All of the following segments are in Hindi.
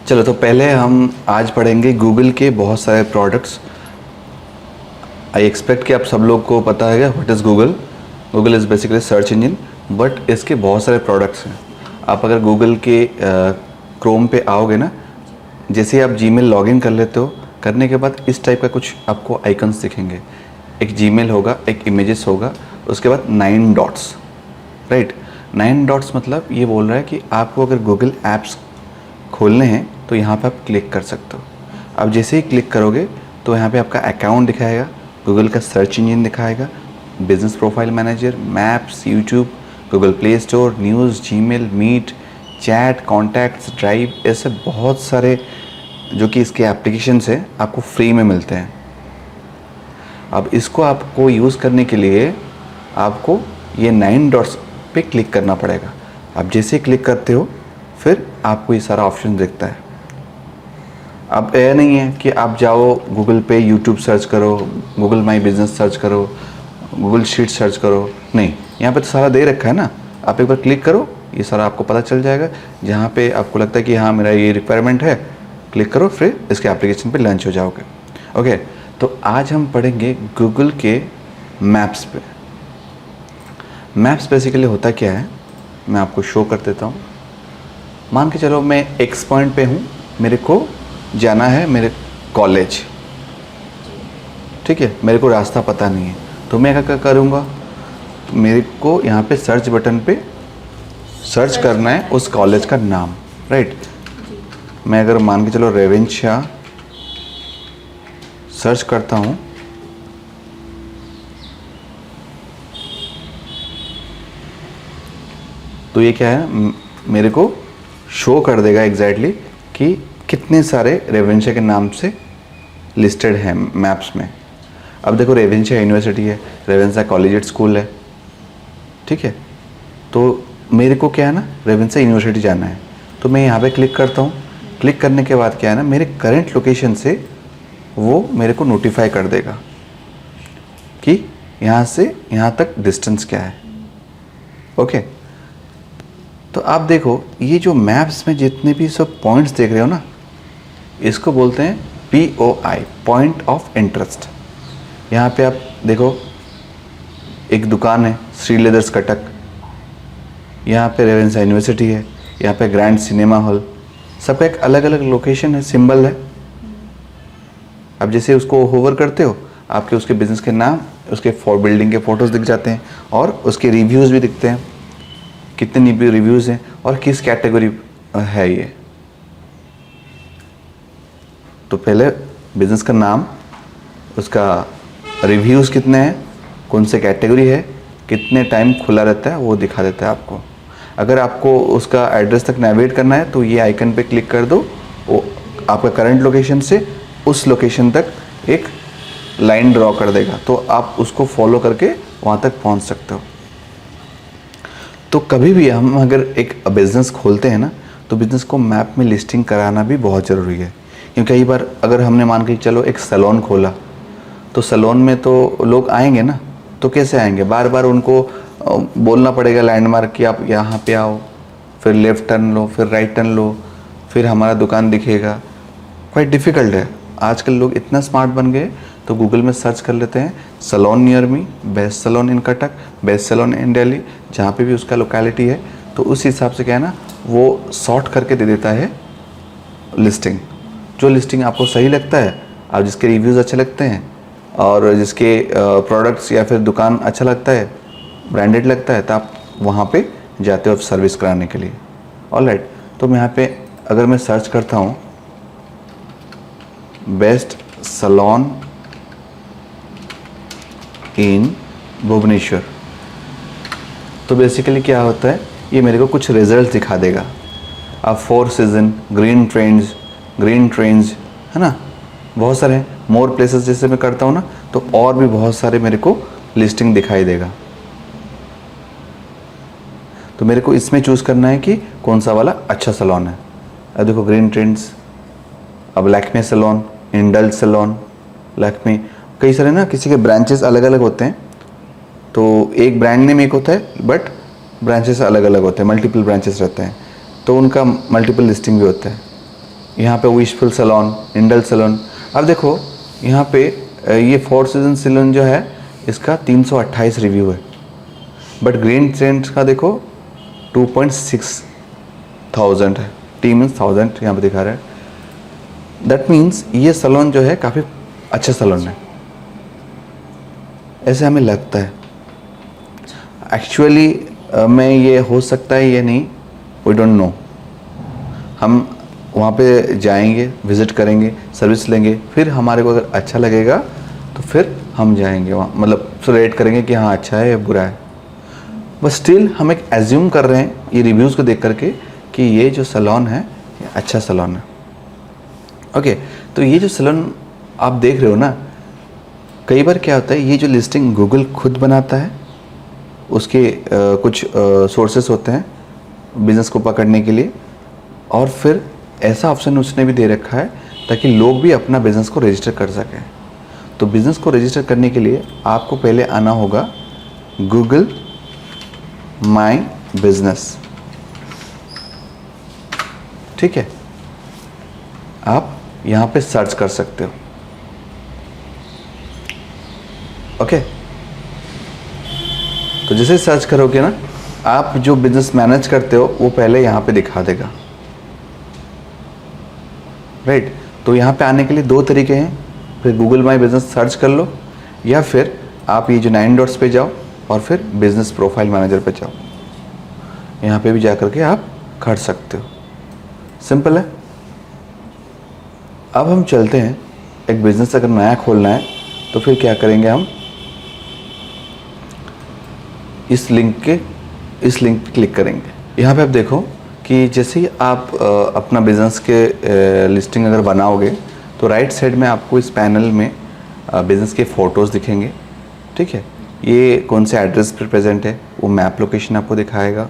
चलो, तो पहले हम आज पढ़ेंगे गूगल के बहुत सारे प्रोडक्ट्स। आई एक्सपेक्ट कि आप सब लोग को पता है what is Google. Google is basically search engine, but इसके बहुत सारे प्रोडक्ट्स हैं। आप अगर गूगल के क्रोम पे आओगे ना, जैसे आप जीमेल लॉगिन कर लेते हो, करने के बाद इस टाइप का कुछ आपको आइकन्स दिखेंगे। एक जीमेल होगा, एक इमेजेस होगा, उसके बाद 9 डॉट्स, राइट। 9 डॉट्स मतलब ये बोल रहा है कि आपको अगर गूगल ऐप्स खोलने हैं तो यहाँ पे आप क्लिक कर सकते हो। अब जैसे ही क्लिक करोगे तो यहाँ पे आपका अकाउंट दिखाएगा, गूगल का सर्च इंजन दिखाएगा, business profile manager, Maps, YouTube, Google Play Store, News, Gmail, Meet, Chat, Contacts, Drive, ऐसे बहुत सारे जो कि इसके एप्लीकेशंस हैं आपको फ्री में मिलते हैं। अब इसको आपको यूज़ करने के लिए आपको ये 9 डॉट्स पे क्लिक करना पड़ेगा। आप जैसे ही क्लिक करते हो फिर आपको ये सारा ऑप्शन दिखता है। अब यह नहीं है कि आप जाओ गूगल पे यूट्यूब सर्च करो, गूगल माई बिजनेस सर्च करो, गूगल शीट सर्च करो, नहीं, यहाँ पे तो सारा दे रखा है ना। आप एक बार क्लिक करो, ये सारा आपको पता चल जाएगा। जहाँ पे आपको लगता है कि हाँ मेरा ये रिक्वायरमेंट है, क्लिक करो, फिर इसके एप्लीकेशन पे लॉन्च हो जाओगे। ओके, तो आज हम पढ़ेंगे गूगल के मैप्स पे। मैप्स बेसिकली होता क्या है, मैं आपको शो कर देता हूँ। मान के चलो मैं एक्स पॉइंट पे हूँ, मेरे को जाना है मेरे कॉलेज, ठीक है, मेरे को रास्ता पता नहीं है, तो मैं क्या करूँगा, मेरे को यहाँ पे सर्च बटन पे सर्च करना है उस कॉलेज का नाम, राइट। मैं अगर मान के चलो रेवेन्शा सर्च करता हूँ, तो ये क्या है, मेरे को शो कर देगा एग्जैक्टली कि कितने सारे रेवेन्शा के नाम से लिस्टेड हैं मैप्स में। अब देखो, रेवेन्शा यूनिवर्सिटी है, रेवेन्शा कॉलेजिएट स्कूल है, ठीक है। तो मेरे को क्या है ना, रेवेन्शा यूनिवर्सिटी जाना है, तो मैं यहाँ पे क्लिक करता हूँ। क्लिक करने के बाद क्या है ना, मेरे करंट लोकेशन से वो मेरे को नोटिफाई कर देगा कि यहाँ से यहाँ तक डिस्टेंस क्या है। ओके, तो आप देखो, ये जो मैप्स में जितने भी सब पॉइंट्स देख रहे हो ना, इसको बोलते हैं POI, पॉइंट ऑफ इंटरेस्ट। यहाँ पे आप देखो, एक दुकान है श्री लेदर्स कटक, यहाँ पे रेवेन्शा यूनिवर्सिटी है, यहाँ पे ग्रैंड सिनेमा हॉल, सबका एक अलग अलग लोकेशन है, सिंबल है। अब जैसे उसको होवर करते हो, आपके उसके बिजनेस के नाम, उसके बिल्डिंग के फोटोज़ दिख जाते हैं, और उसके रिव्यूज़ भी दिखते हैं, कितने रिव्यूज़ हैं और किस कैटेगरी है ये। तो पहले बिज़नेस का नाम, उसका रिव्यूज़ कितने हैं, कौन से कैटेगरी है, कितने टाइम खुला रहता है, वो दिखा देता है आपको। अगर आपको उसका एड्रेस तक नेविगेट करना है तो ये आइकन पे क्लिक कर दो, वो आपका करंट लोकेशन से उस लोकेशन तक एक लाइन ड्रॉ कर देगा, तो आप उसको फॉलो करके वहाँ तक पहुँच सकते हो। तो कभी भी हम अगर एक बिज़नेस खोलते हैं ना, तो बिज़नेस को मैप में लिस्टिंग कराना भी बहुत ज़रूरी है। क्योंकि कई बार अगर हमने मान के चलो एक सैलून खोला, तो सैलून में तो लोग आएंगे ना, तो कैसे आएंगे, बार बार उनको बोलना पड़ेगा लैंडमार्क कि आप यहाँ पे आओ, फिर लेफ़्ट टर्न लो, फिर राइट टर्न लो, फिर हमारा दुकान दिखेगा। क्वाइट डिफ़िकल्ट है। आजकल लोग इतना स्मार्ट बन गए, तो गूगल में सर्च कर लेते हैं salon near me, best salon in Cuttack, best salon in Delhi, जहाँ पे भी उसका लोकेलिटी है, तो उस हिसाब से क्या है ना, वो सॉर्ट करके दे देता है लिस्टिंग। जो लिस्टिंग आपको सही लगता है, आप जिसके रिव्यूज़ अच्छे लगते हैं और जिसके प्रोडक्ट्स या फिर दुकान अच्छा लगता है, ब्रांडेड लगता है, तो आप वहाँ पे जाते हो सर्विस कराने के लिए। ऑलराइट, तो मैं यहाँ पे अगर मैं सर्च करता हूँ बेस्ट सैलून इन भुवनेश्वर, तो बेसिकली क्या होता है, ये मेरे को कुछ रिजल्ट दिखा देगा। अब 4 सीजन, ग्रीन ट्रेंड्स है ना, बहुत सारे हैं। मोर प्लेसेस जैसे मैं करता हूँ ना, तो और भी बहुत सारे मेरे को लिस्टिंग दिखाई देगा। तो मेरे को इसमें चूज़ करना है कि कौन सा वाला अच्छा सैलून है। अब देखो, ग्रीन ट्रेंड्स, अब Lakme salon, Indulge salon, Lakme, कई सारे ना, किसी के ब्रांचेस अलग अलग होते हैं, तो एक ब्रांड नेम एक होता है, बट ब्रांचेस अलग अलग होते हैं, मल्टीपल ब्रांचेस रहते हैं, तो उनका मल्टीपल लिस्टिंग भी होता है। यहाँ पे विशफुल सैलून, इंडल सैलून। अब देखो यहाँ पे ये फोर सीजन सैलून जो है इसका 328 रिव्यू है, बट ग्रीन ट्रेंड्स का देखो 2.6,000 है। टी मीन्स 1000 यहाँ पे दिखा रहा है। दैट मीन्स ये सैलून जो है काफ़ी अच्छा सैलून है, ऐसे हमें लगता है। एक्चुअली में ये हो सकता है, ये नहीं, वी डोंट नो। हम वहाँ पे जाएंगे, विज़िट करेंगे, सर्विस लेंगे, फिर हमारे को अगर अच्छा लगेगा तो फिर हम जाएंगे वहाँ, मतलब रेट करेंगे कि हाँ अच्छा है या बुरा है। बस स्टिल हम एक एज्यूम कर रहे हैं ये रिव्यूज़ को देख करके कि ये जो सैलून है ये अच्छा सैलून है। ओके, तो ये जो सैलून आप देख रहे हो ना, कई बार क्या होता है, ये जो लिस्टिंग गूगल खुद बनाता है, उसके कुछ सोर्सेस होते हैं बिज़नेस को पकड़ने के लिए, और फिर ऐसा ऑप्शन उसने भी दे रखा है ताकि लोग भी अपना बिज़नेस को रजिस्टर कर सकें। तो बिज़नेस को रजिस्टर करने के लिए आपको पहले आना होगा गूगल माई बिजनेस। ठीक है, आप यहाँ पे सर्च कर सकते हो। ओके, तो जैसे सर्च करोगे ना, आप जो बिजनेस मैनेज करते हो वो पहले यहाँ पे दिखा देगा। राइट, तो यहाँ पे आने के लिए दो तरीके हैं, फिर गूगल माई बिजनेस सर्च कर लो, या फिर आप ये जो 9 डॉट्स पे जाओ और फिर बिजनेस प्रोफाइल मैनेजर पे जाओ। यहाँ पे भी जा करके आप कर सकते हो, सिंपल है। अब हम चलते हैं, एक बिजनेस अगर नया खोलना है तो फिर क्या करेंगे, हम इस लिंक पे क्लिक करेंगे। यहाँ पे आप देखो कि जैसे ही आप अपना बिज़नेस के लिस्टिंग अगर बनाओगे तो राइट साइड में आपको इस पैनल में बिज़नेस के फ़ोटोज़ दिखेंगे। ठीक है, ये कौन से एड्रेस पर प्रेजेंट है वो मैप लोकेशन आपको दिखाएगा।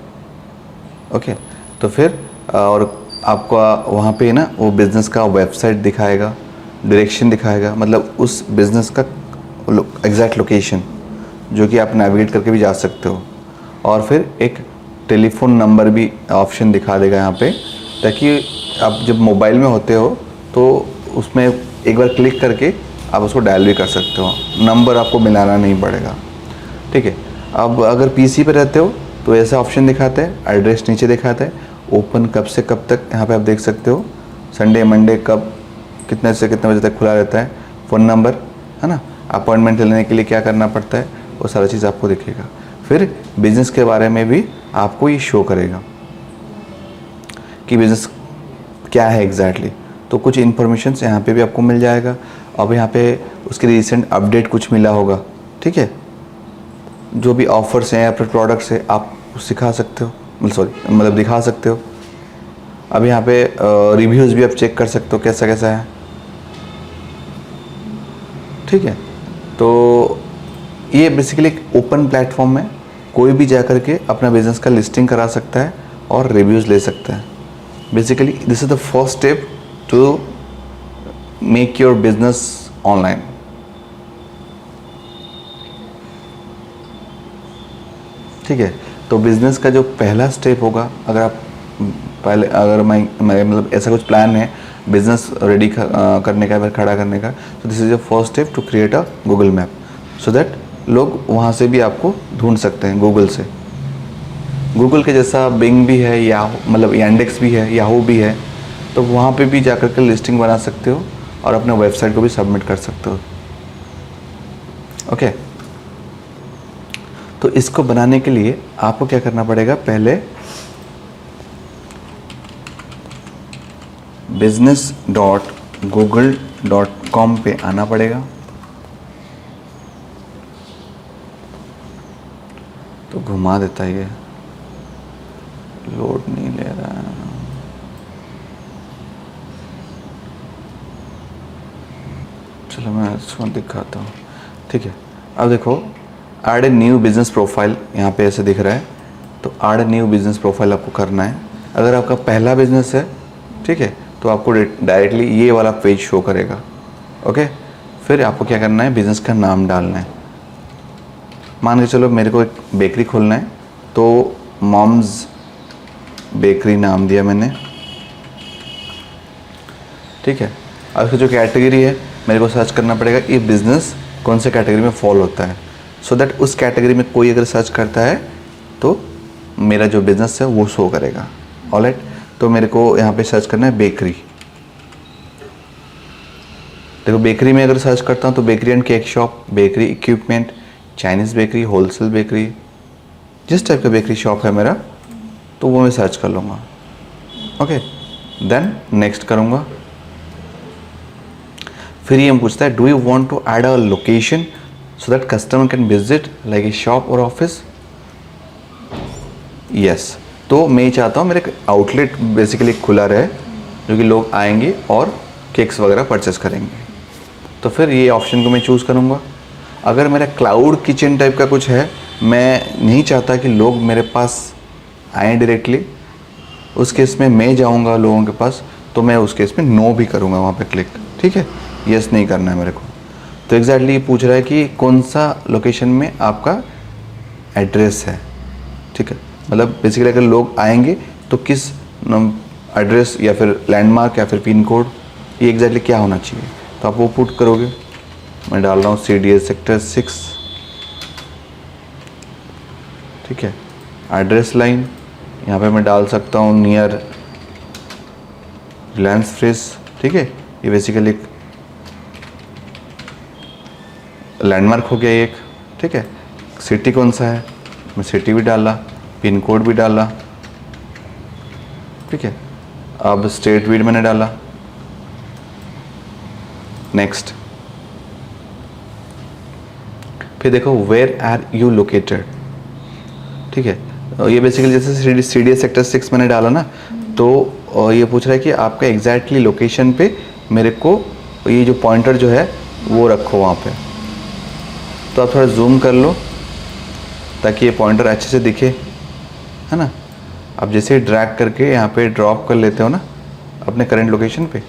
ओके, तो फिर और आपको वहाँ पे ना वो बिज़नेस का वेबसाइट दिखाएगा, डायरेक्शन दिखाएगा, मतलब उस बिज़नेस का एग्जैक्ट लोकेशन जो कि आप नेविगेट करके भी जा सकते हो। और फिर एक टेलीफोन नंबर भी ऑप्शन दिखा देगा यहाँ पे, ताकि आप जब मोबाइल में होते हो तो उसमें एक बार क्लिक करके आप उसको डायल भी कर सकते हो, नंबर आपको मिलाना नहीं पड़ेगा। ठीक है, अब अगर पीसी पे रहते हो तो ऐसा ऑप्शन दिखाता है, एड्रेस नीचे दिखाता है, ओपन कब से कब तक यहाँ पे आप देख सकते हो, संडे मंडे कब कितने से कितने बजे तक खुला रहता है, फ़ोन नंबर है ना, अपॉइंटमेंट लेने के लिए क्या करना पड़ता है, वो सारा चीज़ आपको दिखेगा। फिर बिज़नेस के बारे में भी आपको ये शो करेगा कि बिज़नेस क्या है एग्जैक्टली। तो कुछ इन्फॉर्मेशन यहाँ पे भी आपको मिल जाएगा। अब यहाँ पे उसके रिसेंट अपडेट कुछ मिला होगा। ठीक है, जो भी ऑफर्स हैं या फिर प्रोडक्ट्स है आप सिखा सकते हो, मतलब दिखा सकते हो। अब यहाँ पे रिव्यूज़ भी आप चेक कर सकते हो कैसा कैसा है। ठीक है, तो ये बेसिकली एक ओपन प्लेटफॉर्म है, कोई भी जा कर के अपना बिज़नेस का लिस्टिंग करा सकता है और रिव्यूज़ ले सकता है। Basically this is the first step to make your business online. ठीक है, तो बिज़नेस का जो पहला स्टेप होगा, अगर आप पहले अगर मैं मतलब ऐसा कुछ प्लान है बिज़नेस रेडी करने का, खड़ा करने का, तो this is the first step to create a Google map, so that लोग वहाँ से भी आपको ढूंढ सकते हैं गूगल से। गूगल के जैसा बिंग भी है, या मतलब यांडेक्स भी है, याहू भी है, तो वहाँ पे भी जा कर के लिस्टिंग बना सकते हो और अपने वेबसाइट को भी सबमिट कर सकते हो। ओके, तो इसको बनाने के लिए आपको क्या करना पड़ेगा, पहले business.google.com पे आना पड़ेगा। तो घुमा देता है, ये लोड नहीं ले रहा है। चलो मैं इसको दिखाता हूँ। ठीक है, अब देखो add a new business profile, यहाँ पे ऐसे दिख रहा है, तो add a new business profile आपको करना है। अगर आपका पहला बिजनेस है, ठीक है, तो आपको डायरेक्टली ये वाला पेज शो करेगा। ओके, फिर आपको क्या करना है, बिज़नेस का नाम डालना है। मान के चलो मेरे को एक बेकरी खोलना है, तो मॉम्स बेकरी नाम दिया मैंने। ठीक है। अब इसकी जो कैटेगरी है मेरे को सर्च करना पड़ेगा ये बिज़नेस कौन से कैटेगरी में फॉल होता है, सो दैट उस कैटेगरी में कोई अगर सर्च करता है तो मेरा जो बिज़नेस है वो शो करेगा। ऑलराइट, तो मेरे को यहाँ पे सर्च करना है बेकरी। देखो बेकरी में अगर सर्च करता हूँ तो bakery and cake shop, bakery equipment, Chinese bakery, wholesale bakery, जिस टाइप का बेकरी शॉप है मेरा तो वो मैं सर्च कर लूँगा। ओके, देन नेक्स्ट करूँगा। फिर ये हम पूछता है do you want to add a location so that customer can visit like a shop और ऑफिस। यस, तो मैं ये चाहता हूँ मेरे आउटलेट बेसिकली खुला रहे जो कि लोग आएंगे और केक्स वगैरह परचेस करेंगे। तो फिर ये ऑप्शन को मैं चूज़ करूँगा। अगर मेरा क्लाउड किचन टाइप का कुछ है, मैं नहीं चाहता कि लोग मेरे पास आएँ डायरेक्टली, उस केस में मैं जाऊँगा लोगों के पास, तो मैं उस केस में नो भी करूँगा वहाँ पे क्लिक। ठीक है, यस नहीं करना है मेरे को। तो एग्जैक्टली ये पूछ रहा है कि कौन सा लोकेशन में आपका एड्रेस है। ठीक है, मतलब बेसिकली अगर लोग आएंगे तो किस एड्रेस या फिर लैंडमार्क या फिर पिन कोड, ये एग्जैक्टली क्या होना चाहिए, तो आप वो पुट करोगे। मैं डाल रहा हूँ CDS सेक्टर 6। ठीक है, एड्रेस लाइन यहाँ पे मैं डाल सकता हूँ नियर रिलायंस फ्रेश। ठीक है, ये बेसिकली एक लैंडमार्क हो गया एक। ठीक है, सिटी कौन सा है, मैं सिटी भी डाला, पिन कोड भी डाला। ठीक है, अब स्टेट भी मैंने डाला। नेक्स्ट, फिर देखो वेयर आर यू लोकेटेड। ठीक है, ये बेसिकली जैसे CDS सेक्टर 6 मैंने डाला ना, तो ये पूछ रहा है कि आपका एग्जैक्टली लोकेशन पे मेरे को ये जो पॉइंटर जो है वो रखो वहाँ पे। तो आप थोड़ा जूम कर लो ताकि ये पॉइंटर अच्छे से दिखे, है ना। आप जैसे ड्रैग करके यहाँ पे ड्रॉप कर लेते हो ना अपने करंट लोकेशन पे,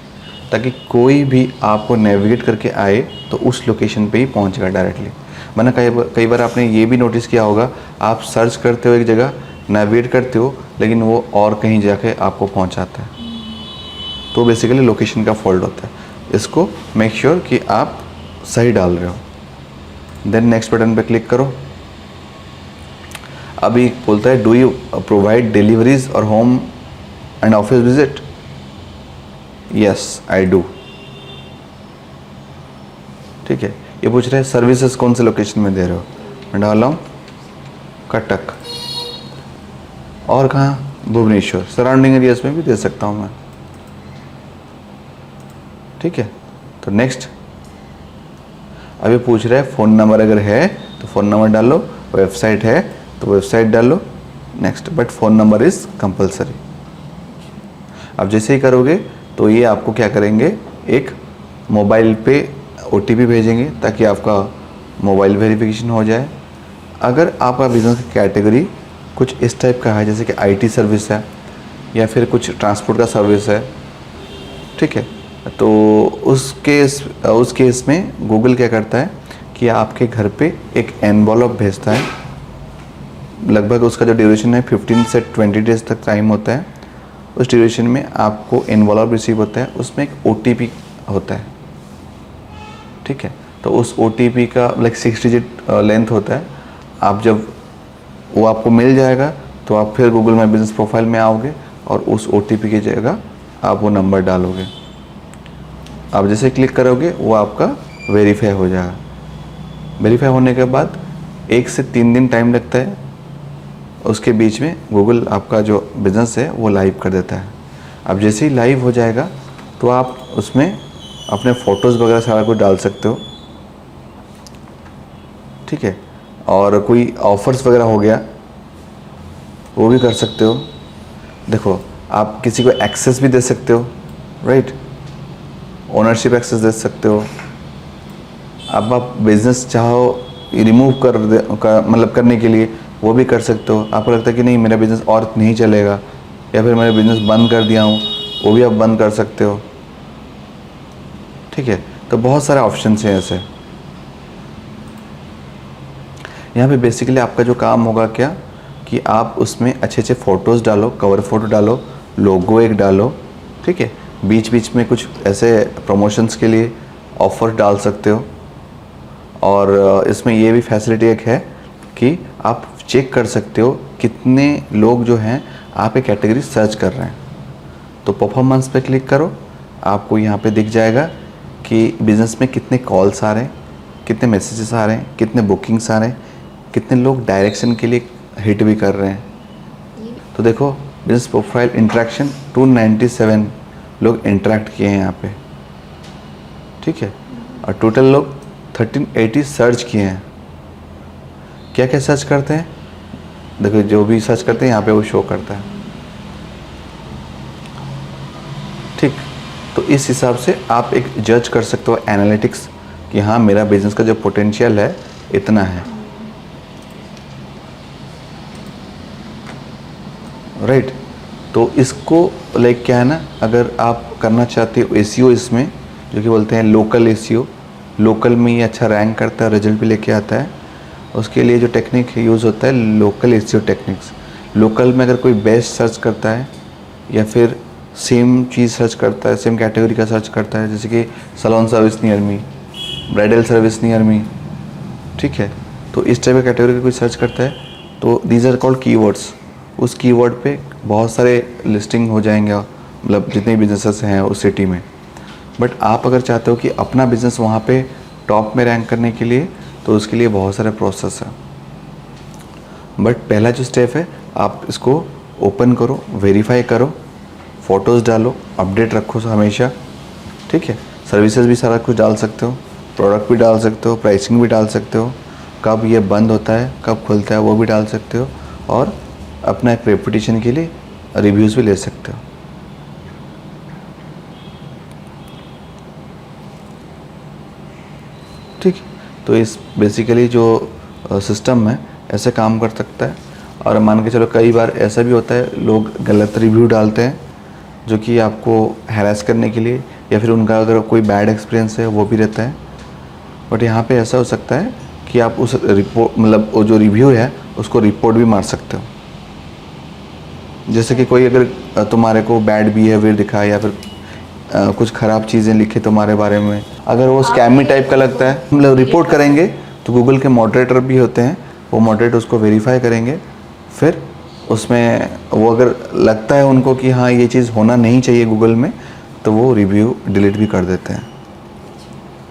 ताकि कोई भी आपको नेविगेट करके आए तो उस लोकेशन पे ही पहुँचेगा डायरेक्टली। वरना कई बार आपने ये भी नोटिस किया होगा, आप सर्च करते हो एक जगह, नेविगेट करते हो, लेकिन वो और कहीं जाके आपको पहुँचाता है। तो बेसिकली लोकेशन का फॉल्ट होता है। इसको मेक श्योर कि आप सही डाल रहे हो। देन नेक्स्ट बटन पे क्लिक करो। अभी बोलता है डू यू प्रोवाइड डिलीवरीज और home and office visit. Yes I do. ठीक है, ये पूछ रहे हैं सर्विसेज कौन से लोकेशन में दे रहे हो। मैं डाल रहा हूँ कटक, और कहाँ, भुवनेश्वर, सराउंडिंग एरियाज में भी दे सकता हूँ मैं। ठीक है, तो नेक्स्ट अभी पूछ रहा है फ़ोन नंबर अगर है तो फ़ोन नंबर डालो, वेबसाइट है तो वेबसाइट डालो। Next, but phone number is compulsory. अब जैसे ही करोगे तो ये आपको क्या करेंगे, एक मोबाइल पे OTP भेजेंगे ताकि आपका मोबाइल वेरिफिकेशन हो जाए। अगर आपका बिजनेस की कैटेगरी कुछ इस टाइप का है, जैसे कि IT सर्विस है या फिर कुछ ट्रांसपोर्ट का सर्विस है, ठीक है, तो उस केस में गूगल क्या करता है कि आपके घर पे एक एनवॉलप भेजता है। लगभग उसका जो ड्यूरेशन है 15 से 20 डेज तक टाइम होता है। उस ड्यूरेशन में आपको एनवॉलप रिसीव होता है, उसमें एक OTP होता है। ठीक है, तो उस OTP का लाइक 6 डिजिट लेंथ होता है। आप जब वो आपको मिल जाएगा तो आप फिर गूगल माई बिजनेस प्रोफाइल में आओगे और उस OTP की जगह आप वो नंबर डालोगे। आप जैसे क्लिक करोगे वो आपका वेरीफाई हो जाएगा। वेरीफाई होने के बाद 1 से 3 दिन टाइम लगता है, उसके बीच में गूगल आपका जो बिज़नेस है वो लाइव कर देता है। अब जैसे ही लाइव हो जाएगा तो आप उसमें अपने फ़ोटोज़ वगैरह सारा कुछ डाल सकते हो। ठीक है, और कोई ऑफ़र्स वगैरह हो गया वो भी कर सकते हो। देखो, आप किसी को एक्सेस भी दे सकते हो, राइट, ओनरशिप एक्सेस दे सकते हो। अब आप बिज़नेस चाहो रिमूव मतलब करने के लिए वो भी कर सकते हो। आपको लगता है कि नहीं मेरा बिज़नेस और नहीं चलेगा या फिर मेरा बिज़नेस बंद कर दिया हूँ, वो भी आप बंद कर सकते हो। ठीक है, तो बहुत सारे ऑप्शंस हैं ऐसे। यहाँ पे बेसिकली आपका जो काम होगा क्या कि आप उसमें अच्छे अच्छे फ़ोटोज़ डालो, कवर फ़ोटो डालो, लोगो एक डालो। ठीक है, बीच बीच में कुछ ऐसे प्रमोशंस के लिए ऑफ़र डाल सकते हो। और इसमें ये भी फैसिलिटी एक है कि आप चेक कर सकते हो कितने लोग जो हैं आप एक कैटेगरी सर्च कर रहे हैं। तो परफॉर्मेंस पे क्लिक करो, आपको यहाँ पे दिख जाएगा कि बिज़नेस में कितने कॉल्स आ रहे हैं, कितने मैसेजेस आ रहे हैं, कितने बुकिंग्स आ रहे हैं, कितने लोग डायरेक्शन के लिए हिट भी कर रहे हैं। तो देखो बिजनेस प्रोफाइल इंटरेक्शन 297 लोग इंटरेक्ट किए हैं यहाँ पे, ठीक है। और टोटल लोग 1380 सर्च किए हैं। क्या क्या सर्च करते हैं, देखो जो भी सर्च करते हैं यहाँ पे वो शो करता है, ठीक। तो इस हिसाब से आप एक जज कर सकते हो एनालिटिक्स कि हाँ मेरा बिजनेस का जो पोटेंशियल है इतना है, राइट। तो इसको लाइक क्या है ना, अगर आप करना चाहते हो एसईओ इसमें, जो कि बोलते हैं लोकल एसईओ, लोकल में ये अच्छा रैंक करता है, रिजल्ट भी लेके आता है। उसके लिए जो टेक्निक यूज़ होता है लोकल एसईओ टेक्निक्स। लोकल में अगर कोई बेस्ट सर्च करता है या फिर सेम चीज़ सर्च करता है, सेम कैटेगरी का सर्च करता है, जैसे कि salon service near me, bridal service near me, ठीक है। तो इस टाइप का कैटेगरी का कोई सर्च करता है तो दीज आर कॉल्ड कीवर्ड्स। उस कीवर्ड पे बहुत सारे लिस्टिंग हो जाएंगे, मतलब जितने बिजनेसेस हैं उस सिटी में। बट आप अगर चाहते हो कि अपना बिज़नेस वहाँ पे टॉप में रैंक करने के लिए, तो उसके लिए बहुत सारे प्रोसेस है। बट पहला जो स्टेप है, आप इसको ओपन करो, वेरीफाई करो, फ़ोटोज़ डालो, अपडेट रखो हमेशा, ठीक है। सर्विसेज भी सारा कुछ डाल सकते हो, प्रोडक्ट भी डाल सकते हो, प्राइसिंग भी डाल सकते हो, कब ये बंद होता है कब खुलता है वो भी डाल सकते हो, और अपना एक रेपुटेशन के लिए रिव्यूज़ भी ले सकते हो। ठीक, तो इस बेसिकली जो सिस्टम है ऐसे काम कर सकता है। और मान के चलो कई बार ऐसा भी होता है लोग गलत रिव्यू डालते हैं जो कि आपको हैरेस करने के लिए, या फिर उनका अगर कोई बैड एक्सपीरियंस है वो भी रहता है। बट यहाँ पे ऐसा हो सकता है कि आप उस रिपोर्ट, मतलब वो जो रिव्यू है उसको रिपोर्ट भी मार सकते हो। जैसे कि कोई अगर तुम्हारे को बैड बिहेवियर दिखाए या फिर कुछ ख़राब चीज़ें लिखे तुम्हारे बारे में, अगर वो स्कैमी टाइप का लगता है, मतलब रिपोर्ट करेंगे तो गूगल के मॉडरेटर भी होते हैं, वो मॉडरेटर उसको वेरीफाई करेंगे। फिर उसमें वो अगर लगता है उनको कि हाँ ये चीज़ होना नहीं चाहिए गूगल में, तो वो रिव्यू डिलीट भी कर देते हैं,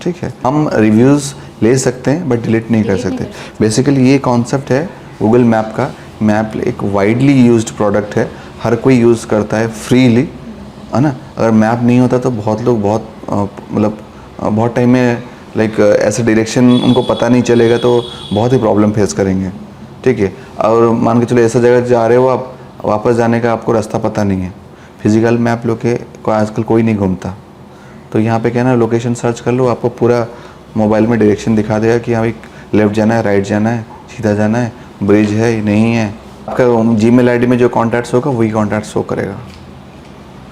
ठीक है। हम रिव्यूज़ ले सकते हैं बट डिलीट नहीं कर सकते। बेसिकली ये कॉन्सेप्ट है गूगल मैप का। मैप एक वाइडली यूज्ड प्रोडक्ट है, हर कोई यूज़ करता है फ्रीली, है ना। अगर मैप नहीं होता तो बहुत लोग बहुत टाइम में लाइक ऐसे डायरेक्शन उनको पता नहीं चलेगा तो बहुत ही प्रॉब्लम फेस करेंगे, ठीक है। और मान के चलो ऐसा जगह जा रहे हो आप, वापस जाने का आपको रास्ता पता नहीं है, फिजिकल मैप लोके को आजकल कोई नहीं घूमता। तो यहाँ पे क्या है ना, लोकेशन सर्च कर लो, आपको पूरा मोबाइल में डायरेक्शन दिखा देगा कि हाँ भाई लेफ़्ट जाना है, राइट जाना है, सीधा जाना है, ब्रिज है नहीं है। आपका जीमेल आईडी में जो कॉन्टैक्ट्स होगा वही कॉन्टैक्ट शो करेगा।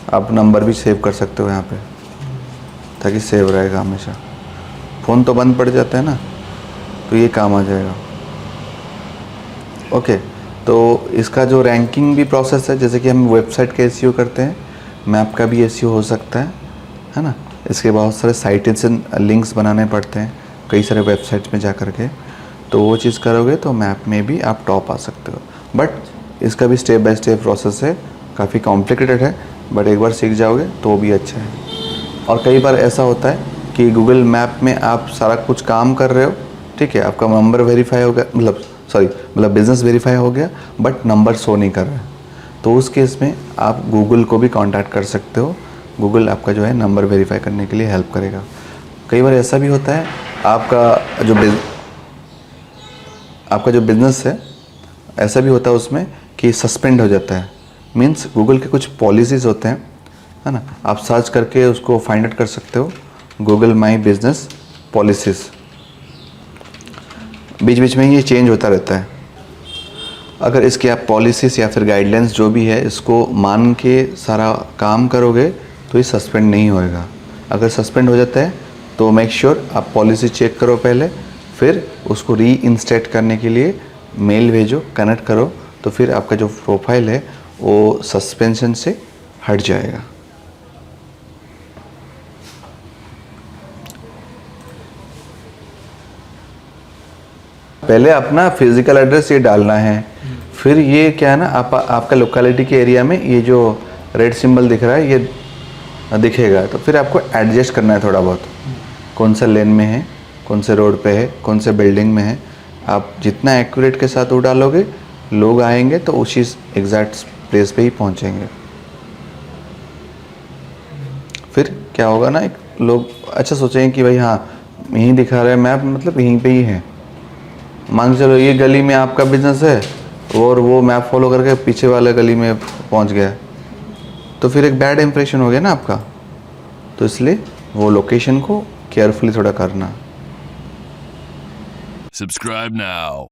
आप नंबर भी सेव कर सकते हो यहाँ पे, ताकि सेव रहेगा हमेशा। फ़ोन तो बंद पड़ जाता है ना, तो ये काम आ जाएगा। ओके, तो इसका जो रैंकिंग भी प्रोसेस है, जैसे कि हम वेबसाइट का एसईओ करते हैं, मैप का भी एसईओ हो सकता है ना। इसके बहुत सारे साइटेशन लिंक्स बनाने पड़ते हैं कई सारे वेबसाइट्स में जा कर के, तो वो चीज़ करोगे तो मैप में भी आप टॉप आ सकते हो। बट इसका भी स्टेप बाय स्टेप प्रोसेस है, काफ़ी कॉम्प्लिकेटेड है, बट एक बार सीख जाओगे तो भी अच्छा है। और कई बार ऐसा होता है कि गूगल मैप में आप सारा कुछ काम कर रहे हो, ठीक है, आपका नंबर वेरीफाई हो गया, मतलब बिज़नेस वेरीफाई हो गया, बट नंबर शो नहीं कर रहा है, तो उस केस में आप गूगल को भी कांटेक्ट कर सकते हो। गूगल आपका जो है नंबर वेरीफाई करने के लिए हेल्प करेगा। कई बार ऐसा भी होता है आपका जो बिज़नेस है, ऐसा भी होता है उसमें कि सस्पेंड हो जाता है। मीन्स गूगल के कुछ पॉलिसीज़ होते हैं, है ना, आप सर्च करके उसको फाइंड आउट कर सकते हो, गूगल माई बिजनेस पॉलिसीज़। बीच बीच में ये चेंज होता रहता है। अगर इसके आप पॉलिसीज़ या फिर गाइडलाइंस जो भी है इसको मान के सारा काम करोगे तो ये सस्पेंड नहीं होएगा। अगर सस्पेंड हो जाता है तो मेक श्योर आप पॉलिसी चेक करो पहले, फिर उसको रीइंस्टेट करने के लिए मेल भेजो, कनेक्ट करो, तो फिर आपका जो प्रोफाइल है वो सस्पेंशन से हट जाएगा। पहले अपना फिजिकल एड्रेस ये डालना है, फिर ये क्या है ना, आपका लोकेलिटी के एरिया में ये जो रेड सिंबल दिख रहा है ये दिखेगा, तो फिर आपको एडजस्ट करना है थोड़ा बहुत, कौन सा लेन में है, कौन से रोड पे है, कौन से बिल्डिंग में है। आप जितना एक्यूरेट के साथ वो डालोगे, लोग आएंगे तो उसी एग्जैक्ट प्लेस पे ही पहुंचेंगे। फिर क्या होगा ना, एक लोग अच्छा सोचेंगे कि भाई हाँ यहीं दिखा रहा है मैप, मतलब यहीं पे ही है। मान के चलो ये गली में आपका बिजनेस है और वो मैप फॉलो करके पीछे वाले गली में पहुंच गया, तो फिर एक बैड इंप्रेशन हो गया ना आपका। तो इसलिए वो लोकेशन को केयरफुली थोड़ा करना। Subscribe now.